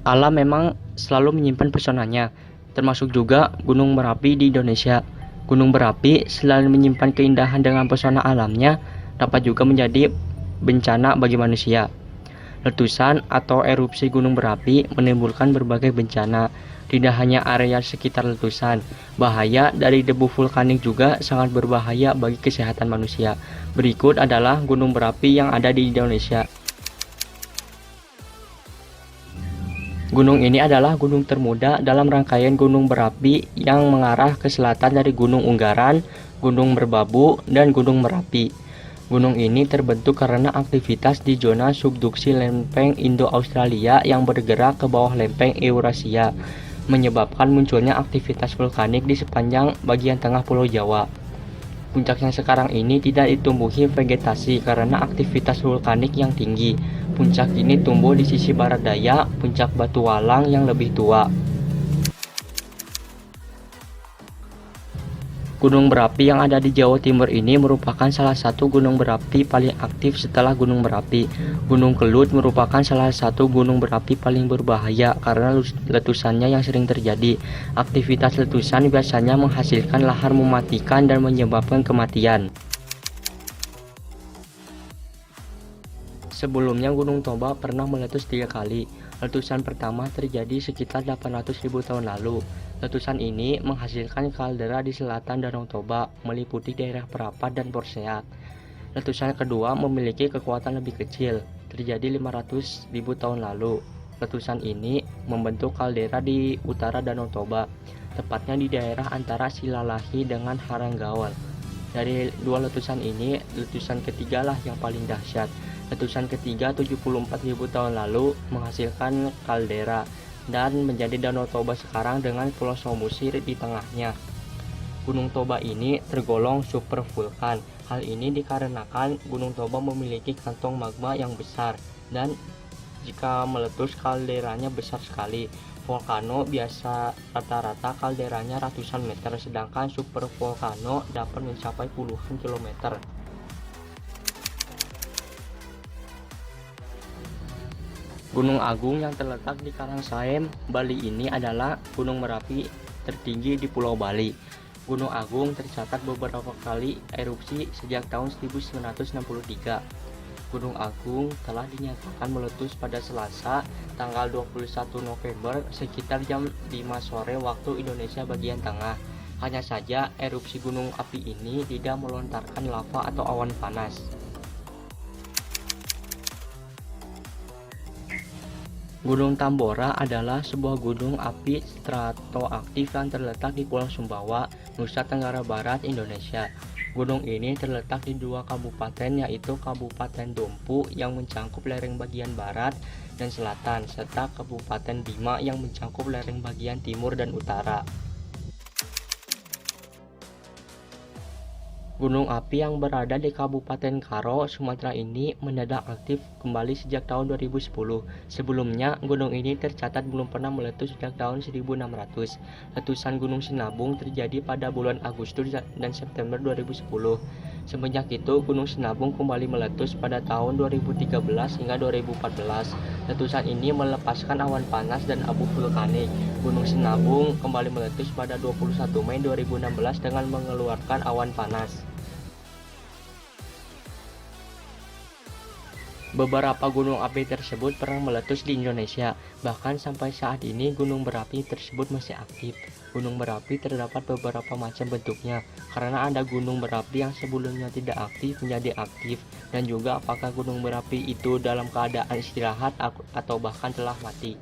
Alam memang selalu menyimpan pesonanya, termasuk juga Gunung Merapi di Indonesia. Gunung berapi selain menyimpan keindahan dengan pesona alamnya, dapat juga menjadi bencana bagi manusia. Letusan atau erupsi gunung berapi menimbulkan berbagai bencana, tidak hanya area sekitar letusan. Bahaya dari debu vulkanik juga sangat berbahaya bagi kesehatan manusia. Berikut adalah gunung berapi yang ada di Indonesia. Gunung ini adalah gunung termuda dalam rangkaian gunung berapi yang mengarah ke selatan dari Gunung Unggaran, Gunung Merbabu, dan Gunung Merapi. Gunung ini terbentuk karena aktivitas di zona subduksi lempeng Indo-Australia yang bergerak ke bawah lempeng Eurasia, menyebabkan munculnya aktivitas vulkanik di sepanjang bagian tengah Pulau Jawa. Puncak yang sekarang ini tidak ditumbuhi vegetasi karena aktivitas vulkanik yang tinggi. Puncak ini tumbuh di sisi barat daya Puncak Batualang yang lebih tua. Gunung berapi yang ada di Jawa Timur ini merupakan salah satu gunung berapi paling aktif setelah Gunung Merapi. Gunung Kelut merupakan salah satu gunung berapi paling berbahaya karena letusannya yang sering terjadi. Aktivitas letusan biasanya menghasilkan lahar mematikan dan menyebabkan kematian. Sebelumnya Gunung Toba pernah meletus 3 kali. Letusan pertama terjadi sekitar 800.000 tahun lalu. Letusan ini menghasilkan kaldera di selatan Danau Toba, meliputi daerah Perapat dan Porsea. Letusan kedua memiliki kekuatan lebih kecil, terjadi 500.000 tahun lalu. Letusan ini membentuk kaldera di utara Danau Toba, tepatnya di daerah antara Silalahi dengan Haranggawal. Dari dua letusan ini, letusan ketiga lah yang paling dahsyat. Letusan ketiga 74.000 tahun lalu menghasilkan kaldera dan menjadi Danau Toba sekarang dengan Pulau Samosir di tengahnya. Gunung Toba ini tergolong supervulkan. Hal ini dikarenakan Gunung Toba memiliki kantong magma yang besar dan jika meletus kalderanya besar sekali. Volcano biasa rata-rata kalderanya ratusan meter, sedangkan supervolcano dapat mencapai puluhan kilometer. Gunung Agung yang terletak di Karangsaem, Bali ini adalah gunung Merapi tertinggi di Pulau Bali. Gunung Agung tercatat beberapa kali erupsi sejak tahun 1963. Gunung Agung telah dinyatakan meletus pada Selasa, tanggal 21 November sekitar jam 5 sore waktu Indonesia bagian tengah. Hanya saja erupsi gunung api ini tidak melontarkan lava atau awan panas. Gunung Tambora adalah sebuah gunung api stratoaktif yang terletak di Pulau Sumbawa, Nusa Tenggara Barat, Indonesia. Gunung ini terletak di dua kabupaten, yaitu Kabupaten Dompu yang mencakup lereng bagian barat dan selatan, serta Kabupaten Bima yang mencakup lereng bagian timur dan utara. Gunung api yang berada di Kabupaten Karo, Sumatera ini mendadak aktif kembali sejak tahun 2010. Sebelumnya, gunung ini tercatat belum pernah meletus sejak tahun 1600. Letusan Gunung Sinabung terjadi pada bulan Agustus dan September 2010. Semenjak itu, Gunung Sinabung kembali meletus pada tahun 2013 hingga 2014. Letusan ini melepaskan awan panas dan abu vulkanik. Gunung Sinabung kembali meletus pada 21 Mei 2016 dengan mengeluarkan awan panas. Beberapa gunung api tersebut pernah meletus di Indonesia, bahkan sampai saat ini gunung berapi tersebut masih aktif. Gunung berapi terdapat beberapa macam bentuknya, karena ada gunung berapi yang sebelumnya tidak aktif menjadi aktif, dan juga apakah gunung berapi itu dalam keadaan istirahat atau bahkan telah mati.